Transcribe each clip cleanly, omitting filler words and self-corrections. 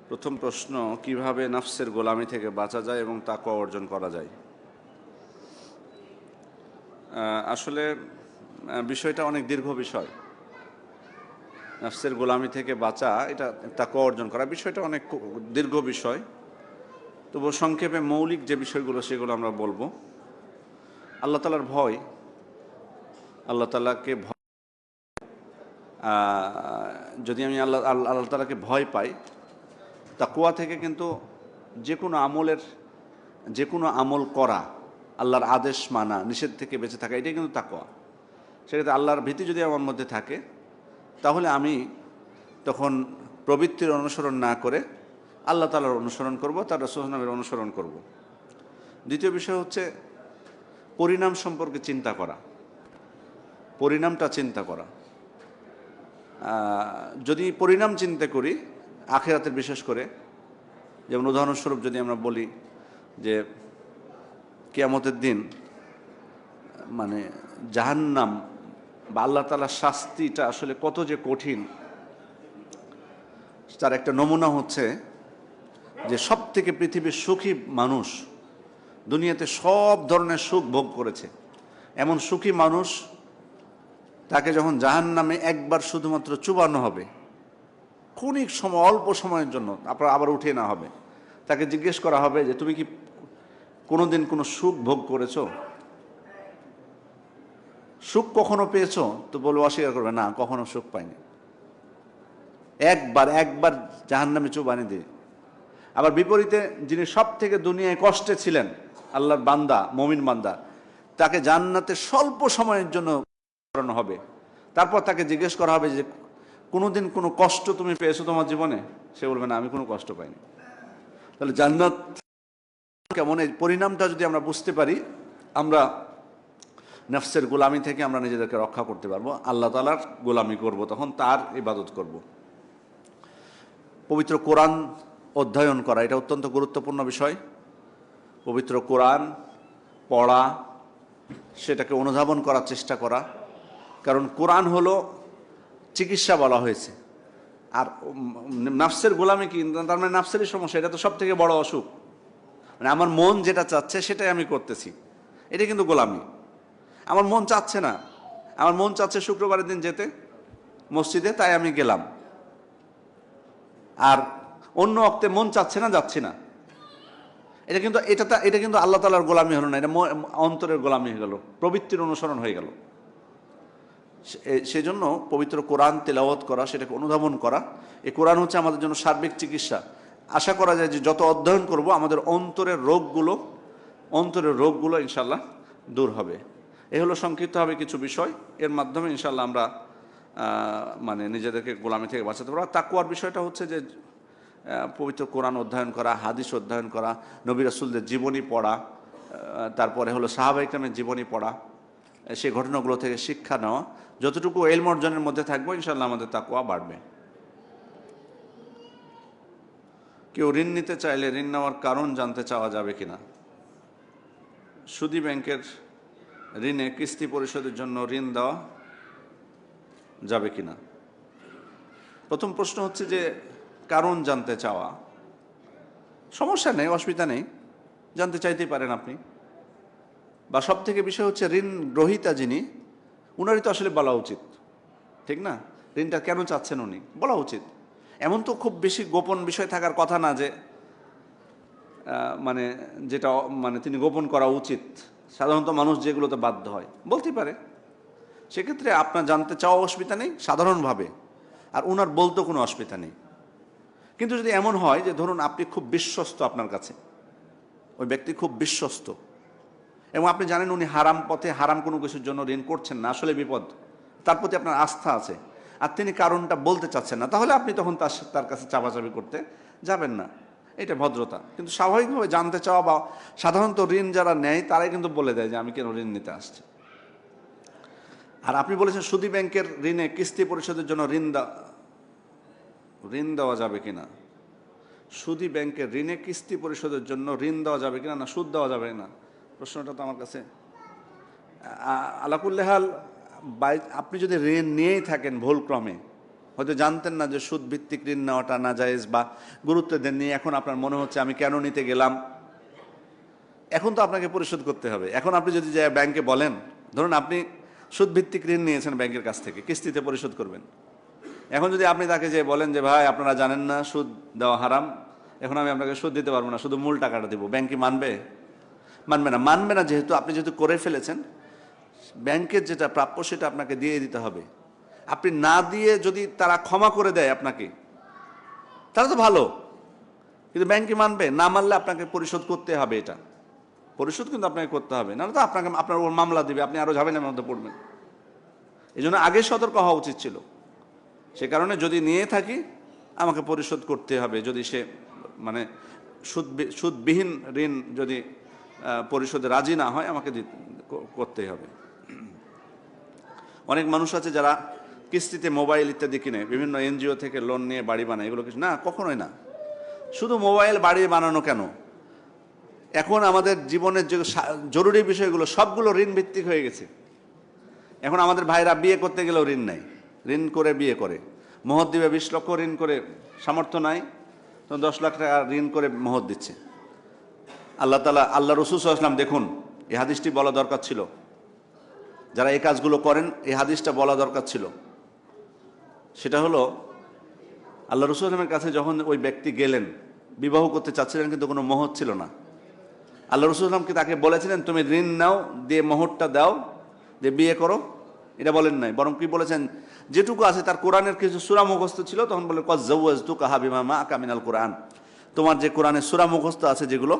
প্রথম প্রশ্ন, কিভাবে নফসের গোলামি থেকে বাঁচা যায় এবং তাকওয়া অর্জন করা যায়? আসলে বিষয়টা অনেক দীর্ঘ বিষয়। নফসের গোলামি থেকে বাঁচা, এটা তাকওয়া অর্জন করা, বিষয়টা অনেক দীর্ঘ বিষয়। তবু সংক্ষেপে মৌলিক যে বিষয়গুলো সেগুলো আমরা বলবো। আল্লাহ তাআলার ভয়, আল্লাহ তাআলাকে যদি আমি আল্লাহ তাআলাকে ভয় পাই, তাকওয়া থেকে কিন্তু যে কোনো আমল করা, আল্লাহর আদেশ মানা, নিষেধ থেকে বেঁচে থাকা, এটাই কিন্তু তাকওয়া। সেক্ষেত্রে আল্লাহর ভীতি যদি আমার মধ্যে থাকে, তাহলে আমি তখন প্রবৃত্তির অনুসরণ না করে আল্লাহ তাআলার অনুসরণ করব, তার রাসূলের অনুসরণ করব। দ্বিতীয় বিষয় হচ্ছে পরিণাম সম্পর্কে চিন্তা করা, পরিণামটা চিন্তা করা। যদি পরিণাম চিন্তা করি আখিরাতের, বিশেষ করে যেমন উদাহরণস্বরূপ যদি আমরা বলি যে কিয়ামতের দিন মানে জাহান্নাম বা আল্লাহ তাআলার শাস্তিটা আসলে কত যে কঠিন, তার একটা নমুনা হচ্ছে যে সব থেকে পৃথিবীর সুখী মানুষ, দুনিয়াতে সব ধরনের সুখ ভোগ করেছে এমন সুখী মানুষ, তাকে যখন জাহান্নামে একবার শুধুমাত্র চুবানো হবে, ক্ষণিক সময়, অল্প সময়ের জন্য আপনার আবার উঠিয়ে না হবে, তাকে জিজ্ঞেস করা হবে যে তুমি কি কোনোদিন কোনো সুখ ভোগ করেছো? সুখ কখনো পেয়েছো? তো বলবো, অস্বীকার করবে, না, কখনো সুখ পাইনি। একবার জাহান্নামে চুবানি দিয়ে। আবার বিপরীতে যিনি সব থেকে দুনিয়ায় কষ্টে ছিলেন, আল্লাহর বান্দা, মুমিন বান্দা, তাকে জান্নাতে স্বল্প সময়ের জন্য করানো হবে। তারপর তাকে জিজ্ঞেস করা হবে যে কোনোদিন কোনো কষ্ট তুমি পেয়েছো তোমার জীবনে? সে বলবে, না, আমি কোনো কষ্ট পাইনি। তাহলে জান্নাত কেমন, এই পরিণামটা যদি আমরা বুঝতে পারি, আমরা নফসের গোলামি থেকে আমরা নিজেদেরকে রক্ষা করতে পারবো, আল্লাহ তাআলার গোলামি করব, তখন তার ইবাদত করব। পবিত্র কোরআন অধ্যয়ন করা, এটা অত্যন্ত গুরুত্বপূর্ণ বিষয়। পবিত্র কোরআন পড়া, সেটাকে অনুধাবন করার চেষ্টা করা, কারণ কোরআন হলো চিকিৎসা বলা হয়েছে। আর নফসের গোলামি কি, তার মানে নফসেরই সমস্যা, এটা তো সব থেকে বড় অসুখ। মানে আমার মন যেটা চাচ্ছে সেটাই আমি করতেছি, এটা কিন্তু গোলামি। আমার মন চাচ্ছে না, আমার মন চাচ্ছে শুক্রবারের দিন যেতে মসজিদে, তাই আমি গেলাম। আর অন্য অক্তে মন চাচ্ছে না, যাচ্ছি না। এটা কিন্তু আল্লাহ তাআলার গোলামি হলো না, এটা অন্তরের গোলামি হয়ে গেল, প্রবৃত্তির অনুসরণ হয়ে গেল। সেজন্য পবিত্র কোরআন তেলাওয়াত করা, সেটাকে অনুধাবন করা, এই কোরআন হচ্ছে আমাদের জন্য সার্বিক চিকিৎসা। আশা করা যায় যে যত অধ্যয়ন করব আমাদের অন্তরের রোগগুলো ইনশাল্লাহ দূর হবে। এ হলো সংক্ষিপ্তভাবে কিছু বিষয়, এর মাধ্যমে ইনশাল্লাহ আমরা মানে নিজেদেরকে গোলামি থেকে বাঁচাতে পারবো। তাকওয়ার বিষয়টা হচ্ছে যে পবিত্র কোরআন অধ্যয়ন করা, হাদিস অধ্যয়ন করা, নবী রাসূলদের জীবনী পড়া, তারপরে হলো সাহাবা ইকরামের জীবনী পড়া, সেই ঘটনাগুলো থেকে শিক্ষা নেওয়া। যতটুকু ইলম অর্জনের মধ্যে থাকবো, ইনশাল্লাহ আমাদের তাকওয়া বাড়বে। কেউ ঋণ নিতে চাইলে ঋণ নেওয়ার কারণ জানতে চাওয়া যাবে কিনা? সুদী ব্যাংকের ঋণে কিস্তি পরিশোধের জন্য ঋণ দেওয়া যাবে কিনা? প্রথম প্রশ্ন হচ্ছে যে কারণ জানতে চাওয়া, সমস্যা নেই, অসুবিধা নেই, জানতে চাইতেই পারেন আপনি। বা সব থেকে বিষয় হচ্ছে ঋণ গ্রহীতা যিনি, উনারই তো আসলে বলা উচিত, ঠিক না? ঋণটা কেন চাচ্ছেন উনি বলা উচিত। এমন তো খুব বেশি গোপন বিষয় থাকার কথা না যে যেটা তিনি গোপন করা উচিত। সাধারণত মানুষ যেগুলোতে বাধ্য হয় বলতেই পারে, সেক্ষেত্রে আপনার জানতে চাওয়া অসুবিধা নেই সাধারণভাবে, আর উনার বলতেও কোনো অসুবিধা নেই। কিন্তু যদি এমন হয় যে ধরুন আপনি খুব বিশ্বস্ত, আপনার কাছে ওই ব্যক্তি খুব বিশ্বস্ত, এবং আপনি জানেন উনি হারাম পথে, হারাম কোনো কিছুর জন্য ঋণ করছেন না, আসলে বিপদ, তার প্রতি আপনার আস্থা আছে, আর তিনি কারণটা বলতে চাচ্ছেন না, তাহলে আপনি তখন তার কাছে চাপাচাপি করতে যাবেন না, এটা ভদ্রতা। কিন্তু স্বাভাবিকভাবে জানতে চাওয়া, বা সাধারণত ঋণ যারা নেয় তারাই কিন্তু বলে দেয় যে আমি কেন ঋণ নিতে আসছি। আর আপনি বলেছেন সুদী ব্যাংকের ঋণে কিস্তি পরিশোধের জন্য ঋণ দেওয়া যাবে কিনা? সুদী ব্যাংকের ঋণে কিস্তি পরিশোধের জন্য ঋণ দেওয়া যাবে কিনা, না সুদ দেওয়া যাবে না, প্রশ্নটা তো আমার কাছে আলাকুল্লেহাল। আপনি যদি ঋণ নিয়েই থাকেন ভুলক্রমে, হয়তো জানতেন না যে সুদ ভিত্তিক ঋণ নেওয়াটা নাজায়েজ, বা গুরুত্ব দেননি। এখন আপনার মনে হচ্ছে আমি কেন নিতে গেলাম। এখন তো আপনাকে পরিশোধ করতে হবে। এখন আপনি যদি যাই ব্যাংকে বলেন, ধরুন আপনি সুদ ভিত্তিক ঋণ নিয়েছেন ব্যাংকের কাছ থেকে, কিস্তিতে পরিশোধ করবেন। এখন যদি আপনি তাকে যে বলেন যে ভাই আপনারা জানেন না সুদ দেওয়া হারাম, এখন আমি আপনাকে সুদ দিতে পারবো না, শুধু মূল টাকাটা দিব, ব্যাংক কি মানবে? মানবে না। মানবে না যেহেতু আপনি যেহেতু করে ফেলেছেন, ব্যাংকের যেটা প্রাপ্য সেটা আপনাকে দিয়ে দিতে হবে। আপনি না দিয়ে যদি তারা ক্ষমা করে দেয় আপনাকে, তাহলে তো ভালো, কিন্তু ব্যাংক কি মানবে? না মানলে আপনাকে পরিশোধ করতে হবে। এটা পরিশোধ কিন্তু আপনাকে করতে হবে, নাহলে তো আপনার ওর মামলা দিবে, আপনি আরো ঝামেলার মধ্যে পড়বেন। এই জন্য আগে সতর্ক হওয়া উচিত ছিল। সে কারণে যদি নিয়ে থাকি আমাকে পরিশোধ করতে হবে। যদি সে মানে সুদবিহীন ঋণ যদি পরিশোধে রাজি না হয়, আমাকে করতেই হবে। অনেক মানুষ আছে যারা কিস্তিতে মোবাইল ইত্যাদি কিনে, বিভিন্ন এনজিও থেকে লোন নিয়ে বাড়ি বানায়, এগুলো কিছু না, কখনোই না। শুধু মোবাইল বাড়ি বানানো কেন, এখন আমাদের জীবনের যে জরুরি বিষয়গুলো সবগুলো ঋণ ভিত্তিক হয়ে গেছে। এখন আমাদের ভাইরা বিয়ে করতে গেলেও ঋণ নেয়, ঋণ করে বিয়ে করে। মহর দিবে 20 লক্ষ, ঋণ করে সামর্থ্য নাই তো 10 লাখ টাকা ঋণ করে মহর দিচ্ছে। আল্লাহ তাআলা, আল্লাহ রাসূল সাল্লাল্লাহু আলাইহি ওয়াসাল্লাম, দেখুন এই হাদিসটি বলা দরকার ছিল। যারা এই কাজগুলো করেন, এই হাদিসটা বলা দরকার ছিল। সেটা হলো, আল্লাহ রাসূল সাল্লাল্লাহু আলাইহি ওয়াসাল্লামের কাছে যখন ওই ব্যক্তি গেলেন, বিবাহ করতে চাচ্ছিলেন কিন্তু কোনো মহর ছিল না। আল্লাহ রাসূল সাল্লাল্লাহু আলাইহি ওয়াসাল্লাম কি তাকে বলেছিলেন তুমি ঋণ নাও, দিয়ে মহরটা দাও, দিয়ে বিয়ে করো? এটা বলেন নাই। বরং কি বলেছেন, যেটুকু আছে তার কোরআনের কিছু সূরা মুখস্থ ছিল, তখন বলে ক্বাদ যাওয়াজতুকাহা বিমা মাআকা মিনাল কোরআন, তোমার যে কোরআনের সূরা মুখস্থ আছে যেগুলো,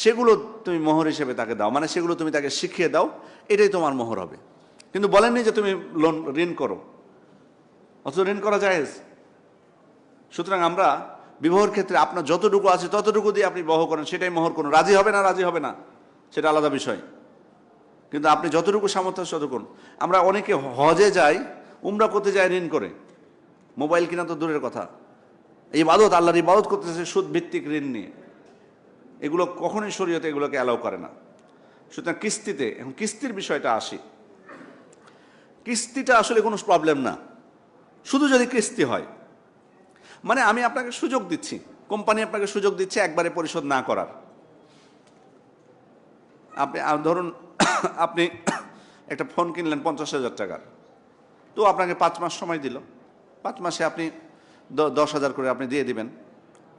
সেগুলো তুমি মোহর হিসেবে তাকে দাও, মানে সেগুলো তুমি তাকে শিখিয়ে দাও, এটাই তোমার মোহর হবে। কিন্তু বলেননি যে তুমি ঋণ করো, অথচ ঋণ করা জায়েজ। সুতরাং আমরা বিবাহের ক্ষেত্রে আপনার যতটুকু আছে ততটুকু দিয়ে আপনি বিবাহ করেন, সেটাই মোহর করুন। রাজি হবে না, রাজি হবে না, সেটা আলাদা বিষয়, কিন্তু আপনি যতটুকু সামর্থ্য ততটুকু। আমরা অনেকে হজে যাই, উমরা করতে যাই ঋণ করে, মোবাইল কিনা তো দূরের কথা, ইবাদত, আল্লাহর ইবাদত করতেছে সুদ ভিত্তিক ঋণ নিয়ে। এগুলো কখনোই শরীয়তে এগুলোকে অ্যালাউ করে না। সুতরাং কিস্তিতে, এখন কিস্তির বিষয়টা আসি। কিস্তিটা আসলে কোনো প্রবলেম না, শুধু যদি কিস্তি হয়। মানে আমি আপনাকে সুযোগ দিচ্ছি, কোম্পানি আপনাকে সুযোগ দিচ্ছে একবারে পরিশোধ না করার। আপনি ধরুন আপনি একটা ফোন কিনলেন 50,000 টাকার, তো আপনাকে 5 মাস সময় দিল, 5 মাসে আপনি 10,000 করে আপনি দিয়ে দিবেন,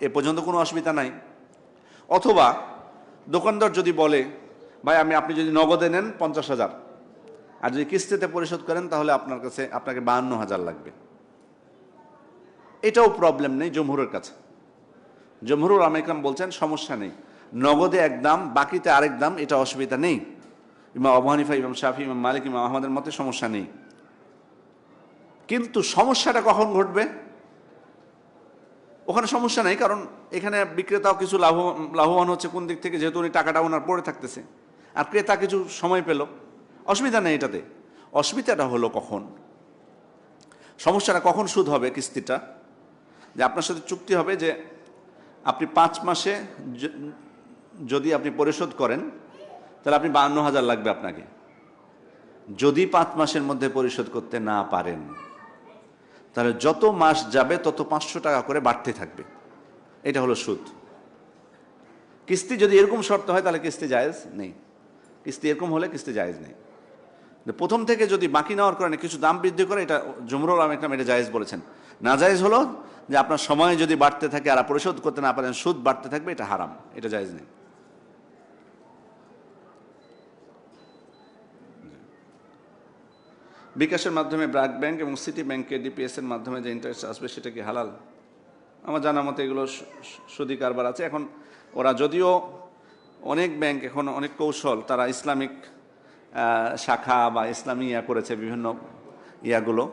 এ পর্যন্ত কোনো অসুবিধা নাই। অথবা দোকানদার যদি বলে ভাই আপনি যদি নগদে নেন 50,000, আর যদি কিস্তিতে পরিশোধ করেন তাহলে আপনাকে 52,000 লাগবে, এটাও প্রবলেম নেই জমহুরের কাছে। জমহুরুল উলামা ইকরাম বলছেন সমস্যা নেই, নগদে এক দাম বাকিতে আরেক দাম, এটা অসুবিধা নেই। ইমাম আবু হানিফা, ইমাম শাফি, ইমাম মালিক, ইমাম আহমদের মতে সমস্যা নেই। কিন্তু সমস্যাটা কখন ঘটবে? ওখানে সমস্যা নেই, কারণ এখানে বিক্রেতাও কিছু লাভবান হচ্ছে। কোন দিক থেকে? যেহেতু উনি টাকাটা ওনার পড়ে থাকতেছে, আর ক্রেতা কিছু সময় পেল, অসুবিধা নেই এটাতে। অসুবিধাটা হলো কখন, সমস্যাটা কখন সুদ হবে কিস্তিটা, যে আপনার সাথে চুক্তি হবে যে আপনি 5 মাসে যদি আপনি পরিশোধ করেন তাহলে আপনি 52,000 লাগবে আপনাকে। যদি 5 মাসের মধ্যে পরিশোধ করতে না পারেন, তাহলে যত মাস যাবে তত 500 টাকা করে বাড়তে থাকবে। এটা হলো সুদ। কিস্তি যদি এরকম শর্ত হয় তাহলে কিস্তি জায়েজ নেই। কিস্তি এরকম হলে কিস্তি জায়েজ নেই। প্রথম থেকে যদি বাকি নেওয়ার কারণে কিছু দাম বৃদ্ধি করে, এটা জমহুরুল উলামা ইকরাম এটা জায়েজ বলেছেন। না জায়েজ হলো যে আপনার সময় যদি বাড়তে থাকে আর পরিশোধ করতে না পারেন, সুদ বাড়তে থাকবে, এটা হারাম, এটা জায়েজ নেই। বিকাশের মাধ্যমে ব্র্যাক ব্যাংক এবং সিটি ব্যাংকে ডিপিএস এর মাধ্যমে যে ইন্টারেস্ট আসবে সেটা কি হালাল? আমার জানা মতে এগুলো সুদি কারবার আছে। এখন ওরা যদিও অনেক ব্যাংক এখন অনেক কৌশল, তারা ইসলামিক শাখা বা ইসলামী করেছে বিভিন্ন ইয়াগুলো,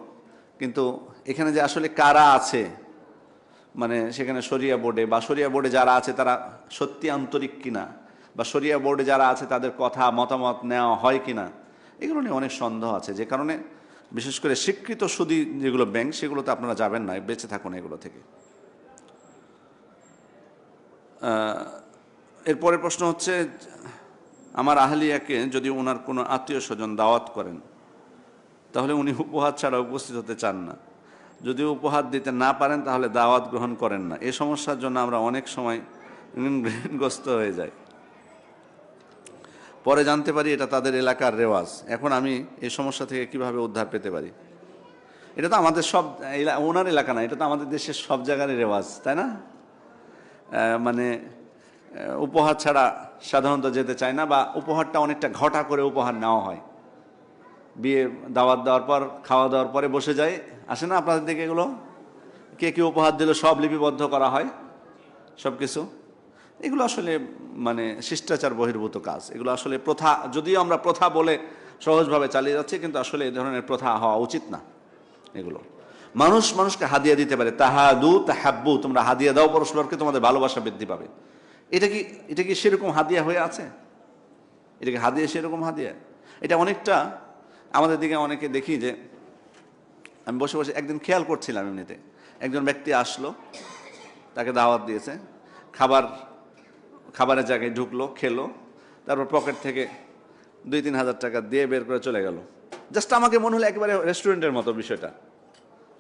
কিন্তু এখানে যে আসলে কারা আছে, মানে সেখানে শরিয়া বোর্ডে বা শরিয়া বোর্ডে যারা আছে তারা সত্যি আন্তরিক কিনা, বা শরিয়া বোর্ডে যারা আছে তাদের কথা মতামত নেওয়া হয় কিনা, এগুলো নিয়ে অনেক সন্দেহ আছে। যে কারণে বিশেষ করে স্বীকৃত সুদী যেগুলো ব্যাংক, সেগুলোতে আপনারা যাবেন না, বেঁচে থাকুন এগুলো থেকে। এরপরের প্রশ্ন হচ্ছে, আমার আহলিয়াকে যদি ওনার কোনো আত্মীয় স্বজন দাওয়াত করেন, তাহলে উনি উপহার ছাড়া উপস্থিত হতে চান না, যদি উপহার দিতে না পারেন তাহলে দাওয়াত গ্রহণ করেন না। এই সমস্যার জন্য আমরা অনেক সময় ঋণগ্রস্ত হয়ে যাই। পরে জানতে পারি এটা তাদের এলাকার রেওয়াজ। এখন আমি এই সমস্যা থেকে কিভাবে উদ্ধার পেতে পারি? এটা তো আমাদের সব ওনার এলাকা না, এটা তো আমাদের দেশের সব জায়গারই রেওয়াজ, তাই না? মানে উপহার ছাড়া সাধারণত যেতে চায় না, বা উপহারটা অনেকটা ঘটা করে উপহার নেওয়া হয়। বিয়ে দাওয়াত দেওয়ার পর, খাওয়া দাওয়ার পরে বসে যায়, আসে না আপনাদের দিকে এগুলো? কে কে উপহার দিল সব লিপিবদ্ধ করা হয়, সব কিছু। এগুলো আসলে মানে শিষ্টাচার বহির্ভূত কাজ। এগুলো আসলে প্রথা, যদিও আমরা প্রথা বলে সহজভাবে চালিয়ে যাচ্ছি, কিন্তু আসলে এই ধরনের প্রথা হওয়া উচিত না। এগুলো মানুষকে হাদিয়া দিতে পারে। তাহাদু তাহাব্বু, তোমরা হাদিয়া দাও পরস্পরকে, তোমাদের ভালোবাসা বৃদ্ধি পাবে। এটা কি সেরকম হাদিয়া হয়ে আছে? এটা কি হাদিয়া সেরকম হাদিয়া? এটা অনেকটা আমাদের দিকে অনেকে দেখি যে, আমি বসে বসে একদিন খেয়াল করছিলাম, এমনিতে একজন ব্যক্তি আসলো, তাকে দাওয়াত দিয়েছে, খাবারের জায়গায় ঢুকলো, খেলো, তারপর পকেট থেকে 2-3 হাজার টাকা দিয়ে বের করে চলে গেল। জাস্ট আমাকে মনে হলো একেবারে রেস্টুরেন্টের মতো বিষয়টা।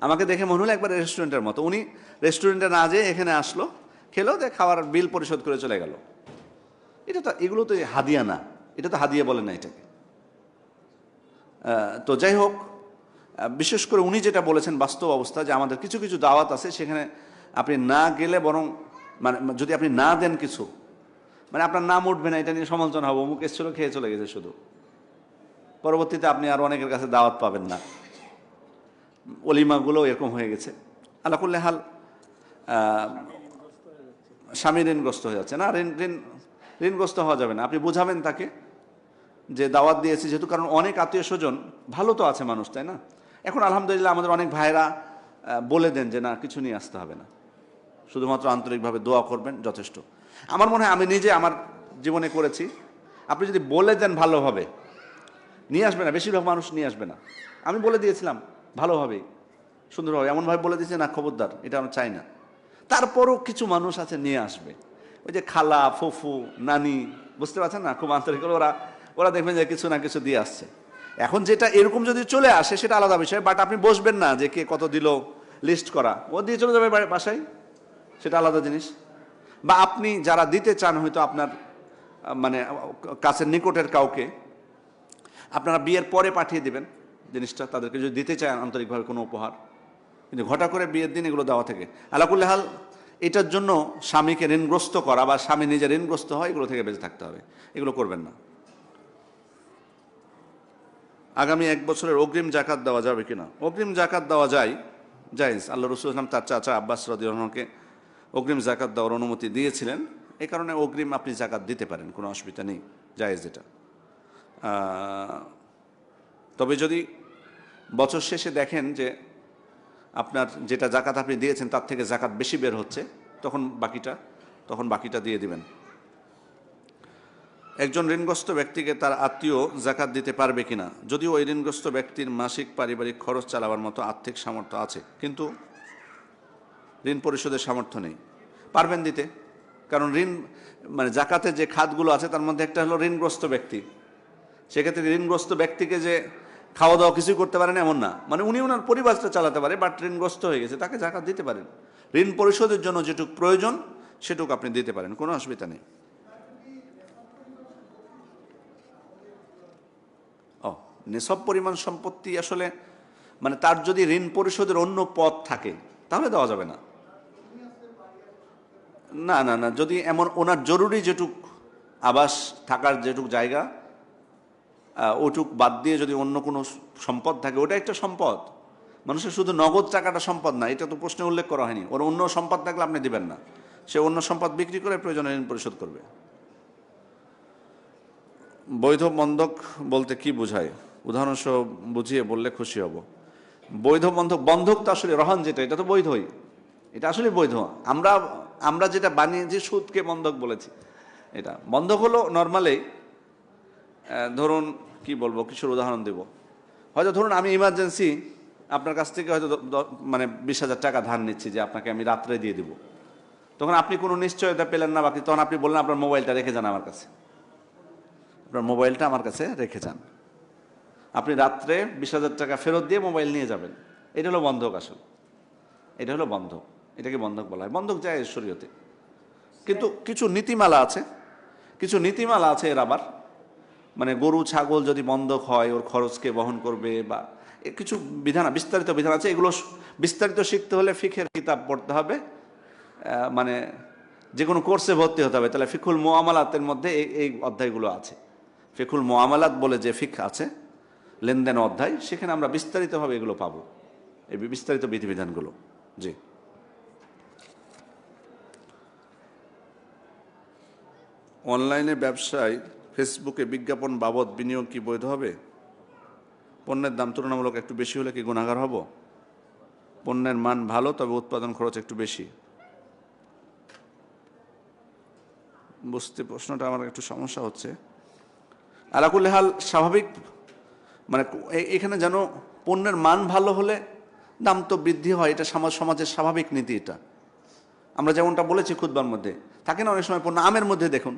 আমাকে দেখে মনে হলো একবারে রেস্টুরেন্টের মতো। উনি রেস্টুরেন্টে না যেয়ে এখানে আসলো, খেলো, দিয়ে খাওয়ার বিল পরিশোধ করে চলে গেল। এগুলো তো হাদিয়া না, এটা তো হাদিয়া বলে না এটাকে। তো যাই হোক, বিশেষ করে উনি যেটা বলেছেন বাস্তব অবস্থা, যে আমাদের কিছু কিছু দাওয়াত আছে, সেখানে আপনি না গেলে বরং, মানে যদি আপনি না দেন কিছু, মানে আপনার নাম উঠবে না, এটা নিয়ে সমালোচনা হবে, অমুক এসেছিল খেয়ে চলে গেছে শুধু, পরবর্তীতে আপনি আর অনেকের কাছে দাওয়াত পাবেন না। অলিমাগুলো এরকম হয়ে গেছে। আল্লাহ কুল্লে হাল, স্বামী ঋণগ্রস্ত হয়ে যাচ্ছে না। ঋণগ্রস্ত হওয়া যাবে না। আপনি বুঝাবেন তাকে যে দাওয়াত দিয়েছি যেহেতু, কারণ অনেক আত্মীয় স্বজন ভালো তো আছে মানুষ, তাই না? এখন আলহামদুলিল্লাহ আমাদের অনেক ভাইরা বলে দেন যে না, কিছু নিয়ে আসতে হবে না, শুধুমাত্র আন্তরিকভাবে দোয়া করবেন, যথেষ্ট। আমার মনে হয়, আমি নিজে আমার জীবনে করেছি, আপনি যদি বলে দেন ভালোভাবে, নিয়ে আসবে না, বেশিরভাগ মানুষ নিয়ে আসবে না। আমি বলে দিয়েছিলাম ভালোভাবেই, সুন্দরভাবে, এমনভাবে বলে দিয়েছি না, খবরদার, এটা আমরা চাই না। তারপরও কিছু মানুষ আছে নিয়ে আসবে, ওই যে খালা, ফুফু, নানি, বুঝতে পারছেন না, খুব আন্তরিক, ওরা দেখবেন যে কিছু না কিছু দিয়ে আসছে। এখন যেটা এরকম যদি চলে আসে সেটা আলাদা বিষয়, বাট আপনি বসবেন না যে কে কত দিল লিস্ট করা, ও দিয়ে চলে যাবে বাসায়, সেটা আলাদা জিনিস। বা আপনি যারা দিতে চান, হয়তো আপনার মানে কাছের নিকটের কাউকে আপনারা বিয়ের পরে পাঠিয়ে দিবেন জিনিসটা, তাদেরকে যদি দিতে চান আন্তরিকভাবে কোনো উপহার, কিন্তু ঘটা করে বিয়ের দিন এগুলো দেওয়া থেকে, আলাকুল্লে হাল, এটার জন্য স্বামীকে ঋণগ্রস্ত করা বা স্বামী নিজে ঋণগ্রস্ত হয়, এগুলো থেকে বেঁচে থাকতে হবে, এগুলো করবেন না। আগামী 1 বছরের অগ্রিম জাকাত দেওয়া যাবে কিনা? অগ্রিম জাকাত দেওয়া যায়, জায়েজ। আল্লাহ রাসূল সাল্লাল্লাহু আলাইহি ওয়াসাল্লাম তার চাচা আব্বাস রাদিয়াল্লাহু আনহুকে অগ্রিম জাকাত দেওয়ার অনুমতি দিয়েছিলেন, এই কারণে অগ্রিম আপনি জাকাত দিতে পারেন, কোনো অসুবিধা নেই, জায়েজ এটা। তবে যদি বছর শেষে দেখেন যে আপনার যেটা জাকাত আপনি দিয়েছেন তার থেকে জাকাত বেশি বের হচ্ছে, তখন বাকিটা দিয়ে দিবেন। একজন ঋণগ্রস্ত ব্যক্তিকে তার আত্মীয় জাকাত দিতে পারবে কিনা? যদিও ওই ঋণগ্রস্ত ব্যক্তির মাসিক পারিবারিক খরচ চালাবার মতো আর্থিক সামর্থ্য আছে, কিন্তু ঋণ পরিশোধের সামর্থ্য নেই, পারবেন দিতে। কারণ মানে জাকাতের যে খাতগুলো আছে তার মধ্যে একটা হলো ঋণগ্রস্ত ব্যক্তি। সেক্ষেত্রে ঋণগ্রস্ত ব্যক্তিকে যে খাওয়া দাওয়া কিছুই করতে পারেন এমন না, মানে উনি ওনার পরিবারটা চালাতে পারে, বাট ঋণগ্রস্ত হয়ে গেছে, তাকে জাকাত দিতে পারেন। ঋণ পরিশোধের জন্য যেটুকু প্রয়োজন সেটুকু আপনি দিতে পারেন, কোনো অসুবিধা নেই। নিসব পরিমাণ সম্পত্তি আসলে, মানে তার যদি ঋণ পরিশোধের অন্য পথ থাকে তাহলে দেওয়া যাবে না। না না না, যদি এমন ওনার জরুরি যেটুক আবাস থাকার যেটুক জায়গা, ওটুক বাদ দিয়ে যদি অন্য কোনো সম্পদ থাকে, ওটা একটা সম্পদ। মানুষের শুধু নগদ টাকাটা সম্পদ না, এটা তো প্রশ্নে উল্লেখ করা হয়নি। ওর অন্য সম্পদ থাকলে আপনি দিবেন না, সে অন্য সম্পদ বিক্রি করে প্রয়োজনে ঋণ পরিশোধ করবে। বৈধ বন্ধক বলতে কি বোঝায়? উদাহরণসহ বুঝিয়ে বললে খুশি হব। বৈধ বন্ধক তো আসলে রহন, যেটা এটা তো বৈধই, এটা আসলে বৈধ। আমরা যেটা বানিয়েছি সুদকে বন্ধক বলেছি। এটা বন্ধক হলো নর্মালি, ধরুন কি বলবো, কিছুর উদাহরণ দেব। হয়তো ধরুন আমি ইমার্জেন্সি আপনার কাছ থেকে হয়তো মানে 20,000 টাকা ধার নিচ্ছি, যে আপনাকে আমি রাত্রে দিয়ে দিব। তখন আপনি কোনো নিশ্চয়তা পেলেন না, বাকি তখন আপনি বললেন আপনার মোবাইলটা রেখে যান আমার কাছে, আপনার মোবাইলটা আমার কাছে রেখে যান। আপনি রাত্রে 20,000 টাকা ফেরত দিয়ে মোবাইল নিয়ে যাবেন, এটা হলো বন্ধক আসল। এটা হলো বন্ধক, এটাকে বন্ধক বলা হয়। বন্ধক জায়েজ শরীয়তে, কিন্তু কিছু নীতিমালা আছে, কিছু নীতিমালা আছে এর আবার, মানে গরু ছাগল যদি বন্ধক হয় ওর খরচকে বহন করবে, বা কিছু বিধান, বিস্তারিত বিধান আছে। এগুলো বিস্তারিত শিখতে হলে ফিকহের কিতাব পড়তে হবে, মানে যে কোনো কোর্সে ভর্তি হতে হবে। তাহলে ফিকুল মুআমালাতের মধ্যে এই অধ্যায়গুলো আছে। ফিকুল মুআমালাত বলে যে ফিক আছে, লেনদেন অধ্যায়, সেখানে আমরা বিস্তারিতভাবে এগুলো পাবো, এই বিস্তারিত বিধিবিধানগুলো। জি। অনলাইনে ব্যবসায় ফেসবুকে বিজ্ঞাপন বাবদ বিনিয়োগ কি বৈধ হবে? পণ্যের দাম তুলনামূলক একটু বেশি হলে কি গুনাহগার হব? পণ্যের মান ভালো তবে উৎপাদন খরচ একটু বেশি। বুঝতে প্রশ্নটা আমার একটু সমস্যা হচ্ছে। আলাকুল্লি হাল স্বাভাবিক, মানে এখানে যেন পণ্যের মান ভালো হলে দাম তো বৃদ্ধি হয়, এটা সমাজের স্বাভাবিক নীতি। এটা আমরা যেমনটা বলেছি খুতবার মধ্যে, থাকে না অনেক সময় পণ্য, আমের মধ্যে দেখুন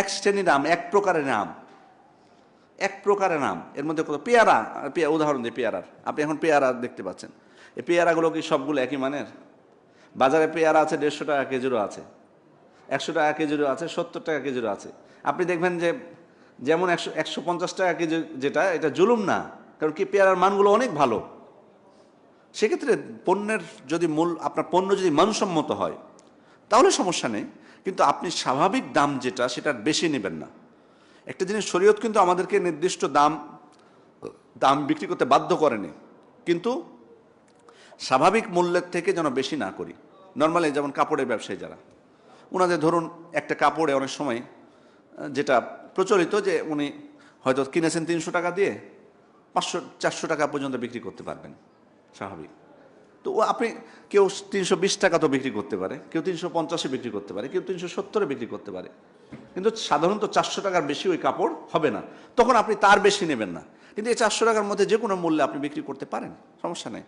এক শ্রেণীর আম, এক প্রকারের আম, এক প্রকারের আম, এর মধ্যে কত পেয়ারা, উদাহরণ দিই পেয়ারার, আপনি এখন পেয়ারা দেখতে পাচ্ছেন, এই পেয়ারাগুলো কি সবগুলো একই মানের? বাজারে পেয়ারা আছে 150 টাকা কেজিরও আছে, 100 টাকা কেজিরও আছে, 70 টাকা কেজিরও আছে। আপনি দেখবেন যে যেমন 150 টাকা কেজি যেটা, এটা জুলুম না, কারণ কি পেয়ারার মানগুলো অনেক ভালো। সেক্ষেত্রে পণ্যের যদি আপনার পণ্য যদি মানসম্মত হয় তাহলে সমস্যা নেই, কিন্তু আপনি স্বাভাবিক দাম যেটা সেটার বেশি নেবেন না। একটা জিনিস, শরীয়ত কিন্তু আমাদেরকে নির্দিষ্ট দাম বিক্রি করতে বাধ্য করেনি, কিন্তু স্বাভাবিক মূল্যের থেকে যেন বেশি না করি। নর্মালি যেমন কাপড়ের ব্যবসায়ী যারা, ওনাদের ধরুন একটা কাপড়ে অনেক সময় যেটা প্রচলিত যে উনি হয়তো কিনেছেন 300 টাকা দিয়ে, 500-400 টাকা পর্যন্ত বিক্রি করতে পারবেন, স্বাভাবিক। তো আপনি কেউ 320 টাকা তো বিক্রি করতে পারে, কেউ 350-এ বিক্রি করতে পারে, কেউ 370-এ বিক্রি করতে পারে, কিন্তু সাধারণত 400 টাকার বেশি ওই কাপড় হবে না, তখন আপনি তার বেশি নেবেন না। কিন্তু এই 400 টাকার মধ্যে যে কোনো মূল্যে আপনি বিক্রি করতে পারেন, সমস্যা নেই।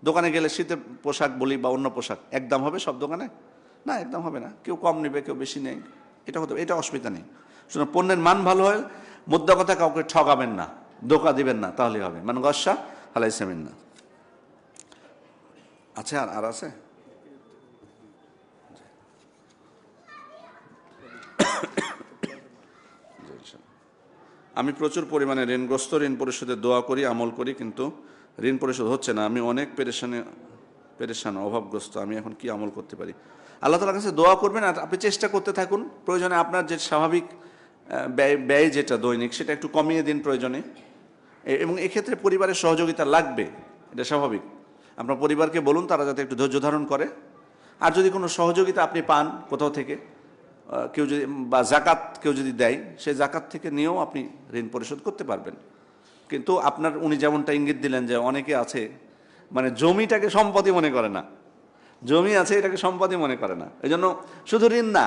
দোকানে গেলে শীতের পোশাক বলি বা অন্য পোশাক একদম হবে সব দোকানে? না, একদম হবে না, কেউ কম নেবে কেউ বেশি নেই, এটা হতে, এটা অসুবিধা নেই। শুনুন, পণ্যের মান ভালো হয়, মুদ্রা কথা কাউকে ঠকাবেন না, ধোঁকা দিবেন না, তাহলেই হবে। মান গসা হালাইসামিন না। আচ্ছা, আর আছে? আমি প্রচুর পরিমাণে ঋণগ্রস্ত, ঋণ পরিশোধের দোয়া করি, আমল করি, কিন্তু ঋণ পরিশোধ হচ্ছে না। আমি অনেক পেরেশান, অভাবগ্রস্ত। আমি এখন কি আমল করতে পারি? আল্লাহ তাআলার কাছে দোয়া করবেন, আর আপনি চেষ্টা করতে থাকুন। প্রয়োজনে আপনার যে স্বাভাবিক ব্যয় যেটা দৈনিক, সেটা একটু কমিয়ে দিন প্রয়োজনে, এবং এক্ষেত্রে পরিবারের সহযোগিতা লাগবে, এটা স্বাভাবিক। আপনার পরিবারকে বলুন তারা যাতে একটু ধৈর্য ধারণ করে। আর যদি কোনো সহযোগিতা আপনি পান কোথাও থেকে, কেউ যদি, বা জাকাত কেউ যদি দেয়, সেই জাকাত থেকে নিয়েও আপনি ঋণ পরিশোধ করতে পারবেন। কিন্তু আপনার, উনি যেমনটা ইঙ্গিত দিলেন যে অনেকে আছে মানে জমিটাকে সম্পত্তি মনে করে না, জমি আছে এটাকে সম্পত্তি মনে করে না, এই জন্য শুধু ঋণ না,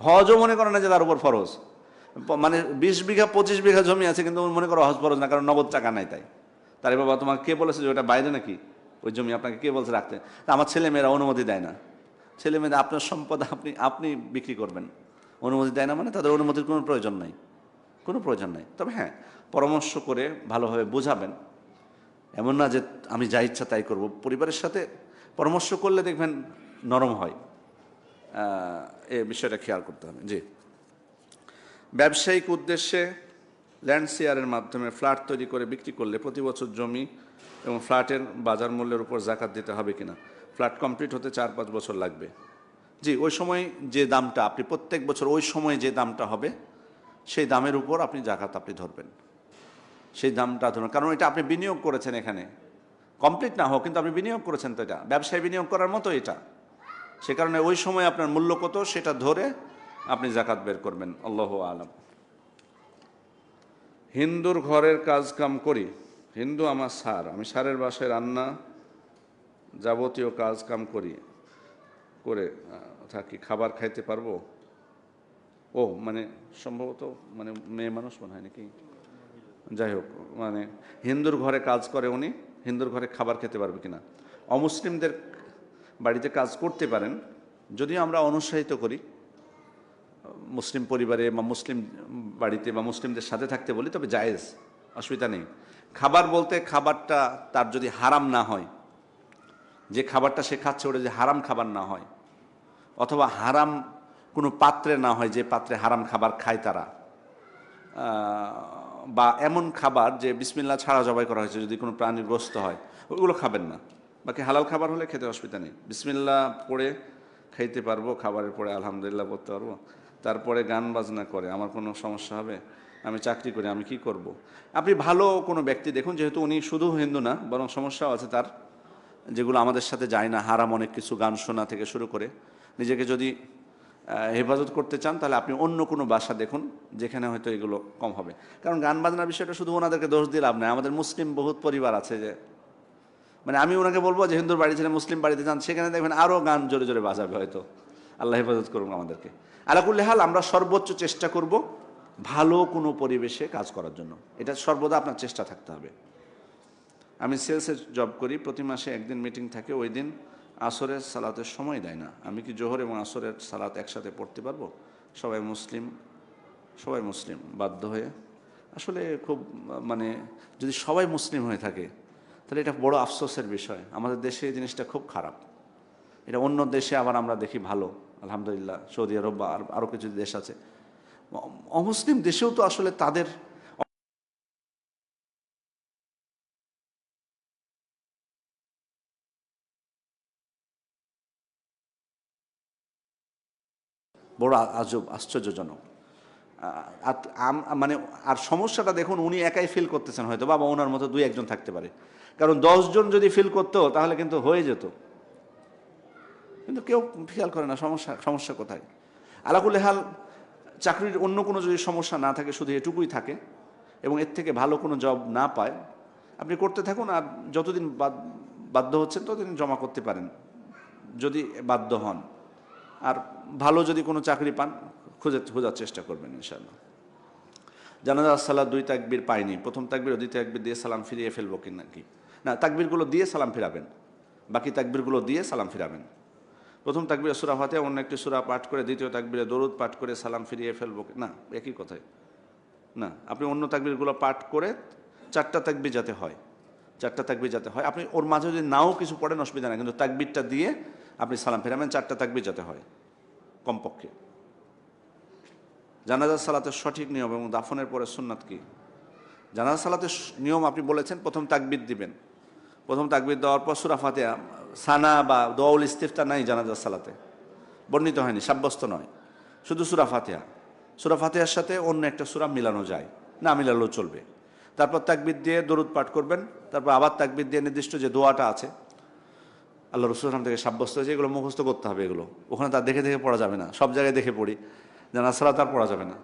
হজও মনে করে না যে তার উপর ফরজ। মানে 20 বিঘা 25 বিঘা জমি আছে, কিন্তু মনে করো হজ ফরজ না, কারণ নগদ টাকা নাই। তাই বাবা তোমাকে কে বলেছে যে ওটা বাইরে নাকি, ওই জমি আপনাকে কে বলছে রাখতে? তা আমার ছেলে মেয়েরা অনুমতি দেয় না। ছেলে মেয়েরা আপনার সম্পদ আপনি বিক্রি করবেন, অনুমতি দেয় না, মানে তাদের অনুমতির কোনো প্রয়োজন নাই, কোনো প্রয়োজন নাই। তবে হ্যাঁ, পরামর্শ করে ভালোভাবে বোঝাবেন, এমন না যে আমি যা ইচ্ছা তাই করব। পরিবারের সাথে পরামর্শ করলে দেখবেন নরম হয়, এই বিষয়টা খেয়াল করতে হবে। জি। ব্যবসায়িক উদ্দেশ্যে ল্যান্ড শেয়ারের মাধ্যমে ফ্ল্যাট তৈরি করে বিক্রি করলে প্রতি বছর জমি এবং ফ্ল্যাটের বাজার মূল্যের উপর জাকাত দিতে হবে কিনা? ফ্ল্যাট কমপ্লিট হতে 4-5 বছর লাগবে। জি, ওই সময় যে দামটা, আপনি প্রত্যেক বছর ওই সময় যে দামটা হবে সেই দামের উপর আপনি জাকাত আপনি ধরবেন, সেই দামটা ধরুন, কারণ এটা আপনি বিনিয়োগ করেছেন, এখানে কমপ্লিট না হোক কিন্তু আপনি বিনিয়োগ করেছেন, তো এটা ব্যবসায় বিনিয়োগ করার মতো এটা। সে কারণে ওই সময় আপনার মূল্য কত সেটা ধরে আপনি জাকাত বের করবেন। আল্লাহু আলাম। হিন্দুর ঘরের কাজ কাম করি, হিন্দু আমার স্যার, আমি স্যারের বাসায় রান্না যাবতীয় কাজ কাম করে থাকি, খাবার খাইতে পারবো? ও মানে সম্ভবত মানে মেয়ে মানুষ মনে হয় নাকি, যাই হোক, মানে হিন্দুর ঘরে কাজ করে উনি, হিন্দুর ঘরে খাবার খেতে পারবে কিনা? অমুসলিমদের বাড়িতে কাজ করতে পারেন, যদিও আমরা অনুৎসাহিত করি মুসলিম পরিবারে বা মুসলিম বাড়িতে বা মুসলিমদের সাথে থাকতে বলি, তবে জায়েজ, অসুবিধা নেই। খাবার বলতে খাবারটা তার যদি হারাম না হয়, যে খাবারটা সে খাচ্ছে ওটা যে হারাম খাবার না হয়, অথবা হারাম কোনো পাত্রে না হয় যে পাত্রে হারাম খাবার খায় তারা, বা এমন খাবার যে বিসমিল্লাহ ছাড়া জবাই করা হয়েছে যদি কোনো প্রাণীর গোস্ত হয়, ওইগুলো খাবেন না। বাকি হালাল খাবার হলে খেতে অসুবিধা নেই। বিসমিল্লাহ পড়ে খাইতে পারবো, খাবারের পরে আলহামদুলিল্লাহ বলতে পারবো, তারপরে গান বাজনা করে আমার কোনো সমস্যা হবে? আমি চাকরি করি, আমি কি করব? আপনি ভালো কোনো ব্যক্তি দেখুন, যেহেতু উনি শুধু হিন্দু না বরং সমস্যাও আছে তার, যেগুলো আমাদের সাথে যায় না, হারাম অনেক কিছু, গান শোনা থেকে শুরু করে। নিজেকে যদি হেফাজত করতে চান তাহলে আপনি অন্য কোনো বাসা দেখুন যেখানে হয়তো এগুলো কম হবে। কারণ গান বাজনার বিষয়টা শুধু ওনাদেরকে দোষ দিয়ে লাভ নেই, আমাদের মুসলিম বহুত পরিবার আছে যে, মানে আমি ওনাকে বলবো যে হিন্দুর বাড়ি ছেড়ে মুসলিম বাড়িতে যান, সেখানে দেখবেন আরও গান জোরে জোরে বাজাবে হয়তো। আল্লাহ হেফাজত করুন আমাদেরকে। আলাকুল্লি হাল, আমরা সর্বোচ্চ চেষ্টা করব ভালো কোনো পরিবেশে কাজ করার জন্য, এটা সর্বদা আপনার চেষ্টা থাকতে হবে। আমি সেলসে জব করি, প্রতি মাসে একদিন মিটিং থাকে, ওই দিন আসরের সালাতের সময় দেয় না। আমি কি জোহর এবং আসরের সালাত একসাথে পড়তে পারবো? সবাই মুসলিম বাধ্য হয়ে। আসলে খুব মানে যদি সবাই মুসলিম হয়ে থাকে তাহলে এটা বড় আফসোসের বিষয়। আমাদের দেশে এই জিনিসটা খুব খারাপ। এটা অন্য দেশে আবার আমরা দেখি ভালো, আলহামদুলিল্লাহ, সৌদি আরব বা আরও কিছু দেশ আছে। অমুসলিম দেশেও তো আসলে তাদের বড় আজব, আশ্চর্যজনক। মানে আর সমস্যাটা দেখুন, উনি একাই ফিল করতেছেন হয়তো, বা ওনার মতো দুই একজন থাকতে পারে। কারণ 10 জন যদি ফিল করতো তাহলে কিন্তু হয়ে যেত, কিন্তু কেউ খেয়াল করে না সমস্যা কোথায়। আলাকুল্লি হাল, চাকরির অন্য কোনো যদি সমস্যা না থাকে, শুধু এটুকুই থাকে এবং এর থেকে ভালো কোনো জব না পায়, আপনি করতে থাকুন। আর যতদিন বাধ্য হচ্ছেন ততদিন জমা করতে পারেন যদি বাধ্য হন। আর ভালো যদি কোনো চাকরি পান খোঁজার চেষ্টা করবেন ইনশাআল্লাহ। জানাজা সালাত 2 তাকবীর পাইনি, প্রথম তাকবীর ও দ্বিতীয় তাকবীর দিয়ে সালাম ফিরিয়ে ফেলবো কি নাকি? না, তাকবীরগুলো দিয়ে সালাম ফিরাবেন, বাকি তাকবীরগুলো দিয়ে সালাম ফিরাবেন। প্রথম তাকবীরে সূরা ফাতিহা অন্য একটি সূরা পাঠ করে দ্বিতীয় তাকবীরে দরুদ পাঠ করে সালাম ফিরিয়ে ফেলবো না, একই কথাই। না, আপনি অন্য তাকবীরগুলো পাঠ করে 4টা তাকবীর যাতে হয়, 4টা তাকবীর যাতে হয়। আপনি ওর মাঝে যদি নাও কিছু পড়েন অসুবিধা নেই, কিন্তু তাকবীরটা দিয়ে আপনি সালাম ফিরাবেন, 4টা তাকবীর যাতে হয় কমপক্ষে। জানাজার সালাতের সঠিক নিয়ম এবং দাফনের পরে সুন্নাত কি? জানাজা সালাতের নিয়ম আপনি বলেছেন, প্রথম তাকবীর দিবেন, প্রথম তাকবীর দেওয়ার পর সূরা ফাতিহা, সানা বা দোয়াউল ইস্তিফতা নাই জানাজার সালাতে, বর্ণিত হয়নি, সাব্যস্ত নয়, শুধু সূরা ফাতিহা। সূরা ফাতিহার সাথে অন্য একটা সূরা মিলানো যায়, না মিলালেও চলবে। তারপর তাকবীর দিয়ে দরুদ পাঠ করবেন, তারপর আবার তাকবীর দিয়ে নির্দিষ্ট যে দোয়াটা আছে আল্লাহ রাসূল থেকে সাব্যস্ত হয়েছে, এগুলো মুখস্থ করতে হবে। এগুলো ওখানে তার দেখে দেখে পড়া যাবে না, সব জায়গায় দেখে পড়ি, জানাজা সালাত আর পড়া যাবে না।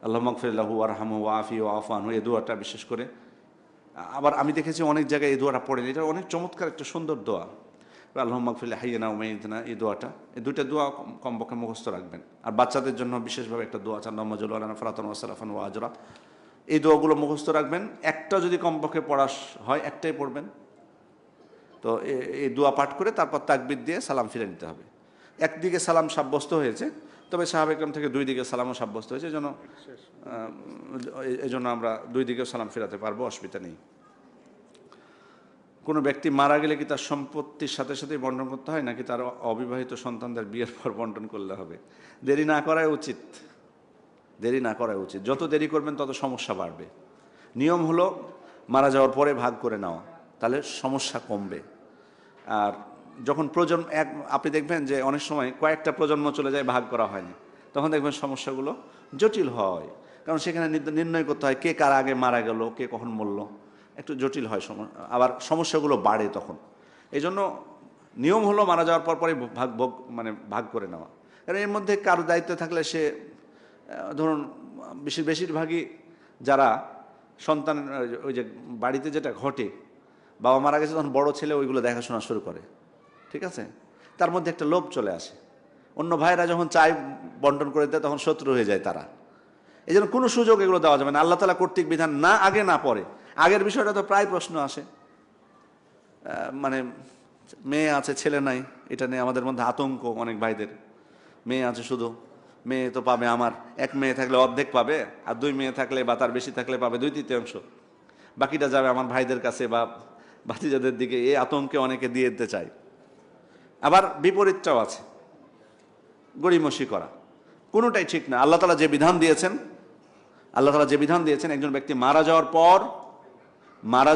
আল্লাহ মাগফিরলাহু ওয়ারহামহু ওয়াআফি ওয়াআফু আনহু, এই দোয়াটা বিশেষ করে। আবার আমি দেখেছি অনেক জায়গায় এই দোয়াটা পড়েন, এটা অনেক চমৎকার একটা সুন্দর দোয়া। আল্লাহ মাগফিরলি হাইয়িনা ওয়া মাইয়িতিনা, এই দোয়াটা, এই দুইটা দোয়া কমপক্ষে মুখস্থ রাখবেন। আর বাচ্চাদের জন্য বিশেষভাবে একটা দোয়া আছে, আল্লাহুম্মা জাল্লি আলানা ফারাতান ওয়া সালাফান ওয়া আজরা, এই দোয়াগুলো মুখস্থ রাখবেন। একটা যদি কমপক্ষে পড়া হয় একটাই পড়বেন। তো এই দোয়া পাঠ করে তারপর তাকবীর দিয়ে সালাম ফিরে নিতে হবে। একদিকে সালাম সাব্যস্ত হয়েছে, তবে সাহাবা ইকরাম থেকে 2 দিকে সালামও সাব্যস্ত হয়েছে, এই জন্য আমরা 2 দিকেও সালাম ফেরাতে পারবো, অসুবিধা নেই। কোনো ব্যক্তি মারা গেলে কি তার সম্পত্তির সাথে সাথেই বন্টন করতে হয়, নাকি তার অবিবাহিত সন্তানদের বিয়ের পর বন্টন করলে হবে? দেরি না করাই উচিত, দেরি না করাই উচিত। যত দেরি করবেন তত সমস্যা বাড়বে। নিয়ম হলো মারা যাওয়ার পরে ভাগ করে নেওয়া, তাহলে সমস্যা কমবে। আর যখন আপনি দেখবেন যে অনেক সময় কয়েকটা প্রজন্ম চলে যায়, ভাগ করা হয়নি, তখন দেখবেন সমস্যাগুলো জটিল হয়। কারণ সেখানে নির্ণয় করতে হয় কে কার আগে মারা গেল, কে কখন মরল, একটু জটিল হয়, আবার সমস্যাগুলো বাড়ে তখন। এই জন্য নিয়ম হলো মারা যাওয়ার পরই ভাগ করে নেওয়া। কারণ এর মধ্যে কারো দায়িত্ব থাকলে সে, ধরুন বেশিরভাগই যারা সন্তান, ওই যে বাড়িতে যেটা ঘটে, বাবা মারা গেছে তখন বড় ছেলে ওইগুলো দেখাশোনা শুরু করে, ঠিক আছে? তার মধ্যে একটা লোভ চলে আসে, অন্য ভাইরা যখন চায় বন্টন করে দেয় তখন শত্রু হয়ে যায় তারা। এই জন্য কোনো সুযোগ এগুলো দেওয়া যাবে না, আল্লাহ তাআলা কর্তৃক বিধান, না আগে না পরে। আগের বিষয়টা তো প্রায় প্রশ্ন আসে, মানে মেয়ে আছে ছেলে নাই, এটা নিয়ে আমাদের মধ্যে আতঙ্ক অনেক ভাইদের। মেয়ে আছে শুধু, মেয়ে তো পাবে আমার, এক মেয়ে থাকলে অর্ধেক পাবে, আর 2 মেয়ে থাকলে বা তার বেশি থাকলে পাবে 2/3, বাকিটা যাবে আমার ভাইদের কাছে বা ভাতিজাদের দিকে। এই আতঙ্কে অনেকে দিয়ে দিতে চায়। আবার বিপরীতটাও আছে, গড়িমসি করা। কোনোটাই ঠিক না। আল্লাহ তাআলা যে বিধান দিয়েছেন, আল্লাহ তাআলা যে বিধান দিয়েছেন, একজন ব্যক্তি মারা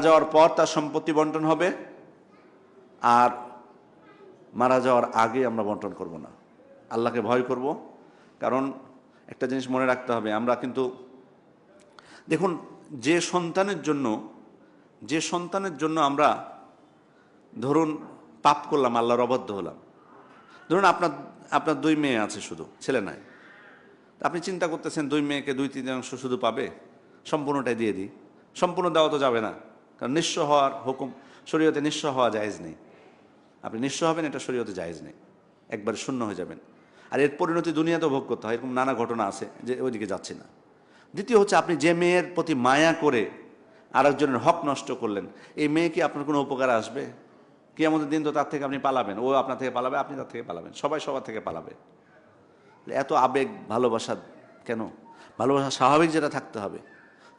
যাওয়ার পর তার সম্পত্তি বন্টন হবে, আর মারা যাওয়ার আগে আমরা বন্টন করব না। আল্লাহকে ভয় করব। কারণ একটা জিনিস মনে রাখতে হবে, আমরা কিন্তু দেখুন, যে সন্তানের জন্য আমরা ধরুন পাপ করলাম, আল্লাহর অবাধ্য হলাম। ধরুন আপনার 2 মেয়ে আছে, শুধু ছেলে নাই। আপনি চিন্তা করতেছেন 2 মেয়েকে 2/3 শুধু পাবে, সম্পূর্ণটাই দিয়ে দিই। সম্পূর্ণ দেওয়া তো যাবে না, কারণ নিঃস্ব হওয়ার হুকুম শরীয়তে, নিঃস্ব হওয়া জায়েজ নেই। আপনি নিঃস্ব হবেন, এটা শরীয়তে জায়েজ নেই, একবার শূন্য হয়ে যাবেন। আর এর পরিণতি দুনিয়াতেও ভোগ করতে হয়, এরকম নানা ঘটনা আছে, যে ওইদিকে যাচ্ছি না। দ্বিতীয় হচ্ছে, আপনি যে মেয়ের প্রতি মায়া করে আরেকজনের হক নষ্ট করলেন, এই মেয়ে কি আপনার কোনো উপকারে আসবে? কিয়ামতের দিন তো তার থেকে আপনি পালাবেন, ও আপনার থেকে পালাবে, আপনি তার থেকে পালাবেন, সবাই সবার থেকে পালাবে। এত আবেগ ভালোবাসা কেন? ভালোবাসা স্বাভাবিক যেটা থাকতে হবে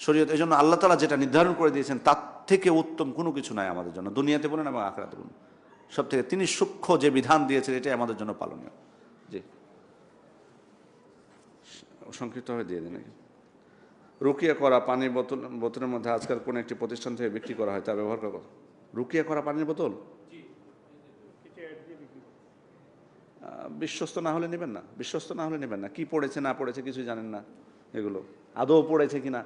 শরীয়ত। এই জন্য আল্লাহ তাআলা যেটা নির্ধারণ করে দিয়েছেন, তার থেকে উত্তম কোনো কিছু নাই আমাদের জন্য, দুনিয়াতে বলুন এবং আখিরাতে বলুন। সব থেকে তিনি সূক্ষ্ম যে বিধান দিয়েছেন, এটাই আমাদের জন্য পালনীয়। জি, সংক্ষিপ্তভাবে দিয়ে দিন। রুকিয়া করা পানির বোতলের মধ্যে আজকাল কোন একটি প্রতিষ্ঠান থেকে বিক্রি করা হয়, তা ব্যবহার করা। রুকিয়া করা পানির বোতল বিশ্বস্ত না হলে নেবেন না। কি পড়েছে না পড়েছে কিছু জানেন না, এগুলো আদৌ পড়েছে কিনা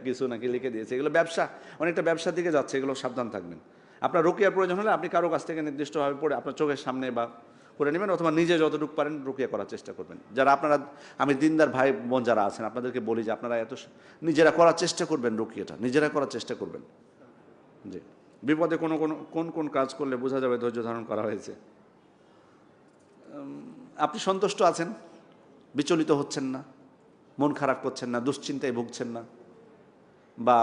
কিছু নাকি লিখে দিয়েছে, এগুলো ব্যবসা, অনেকটা ব্যবসার দিকে যাচ্ছে, এগুলো সাবধান থাকবেন। আপনার রুকিয়ার প্রয়োজন হলে আপনি কারো কাছ থেকে নির্দিষ্টভাবে পড়ে আপনার চোখের সামনে বা করে নেবেন, অথবা নিজে যতটুকু পারেন রুকিয়া করার চেষ্টা করবেন। যারা আপনারা, আমি দিনদার ভাই বোন যারা আছেন, আপনাদেরকে বলি যে আপনারা নিজেরা করার চেষ্টা করবেন, রুকিয়াটা নিজেরা করার চেষ্টা করবেন। জি, বিপদে কোন কাজ করলে বোঝা যাবে ধৈর্য ধারণ করা হয়েছে? আপনি সন্তুষ্ট আছেন, বিচলিত হচ্ছেন না, মন খারাপ করছেন না, দুশ্চিন্তায় ভুগছেন না, বা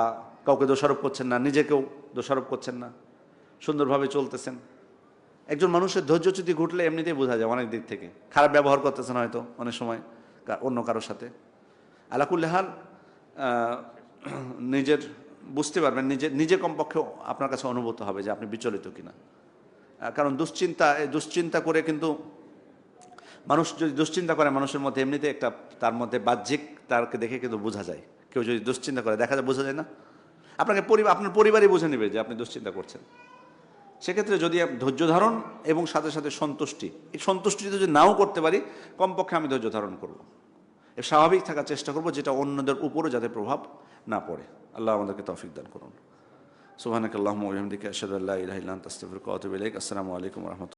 কাউকে দোষারোপ করছেন না, নিজেকেও দোষারোপ করছেন না, সুন্দরভাবে চলতেছেন। একজন মানুষের ধৈর্যচ্যুতি ঘটলে এমনিতেই বোঝা যায়, অনেক দিক থেকে। খারাপ ব্যবহার করতেছেন হয়তো অনেক সময় অন্য কারোর সাথে। আলাকুল্লি হাল, নিজের বুঝতে পারবেন, নিজে কমপক্ষে আপনার কাছে অনুভূত হবে যে আপনি বিচলিত কিনা। কারণ দুশ্চিন্তা করে কিন্তু মানুষ যদি দুশ্চিন্তা করে, মানুষের মধ্যে এমনিতে একটা তার মধ্যে বাহ্যিক তারকে দেখে কিন্তু বোঝা যায়। কেউ যদি দুশ্চিন্তা করে দেখা যায়, বোঝা যায় না? আপনার পরিবারই বুঝে নেবে যে আপনি দুশ্চিন্তা করছেন। সেক্ষেত্রে যদি ধৈর্য ধারণ এবং সাথে সাথে সন্তুষ্টি, এই সন্তুষ্টি যদি নাও করতে পারি, কমপক্ষে আমি ধৈর্য ধারণ করব, স্বাভাবিক থাকার চেষ্টা করব, যেটা অন্যদের উপরও যাতে প্রভাব না পড়ে। আল্লাহ আমাদেরকে তৌফিক দান করুন। সুবহানাকাল্লাহুম্মা ওয়া বিহামদিকা আশহাদু আল্লা ইলাহা ইল্লা আনতা আস্তাগফিরুকা ওয়া আতুবু ইলাইক। আসসালামু আলাইকুম ওয়া রাহমাতুল্লাহ।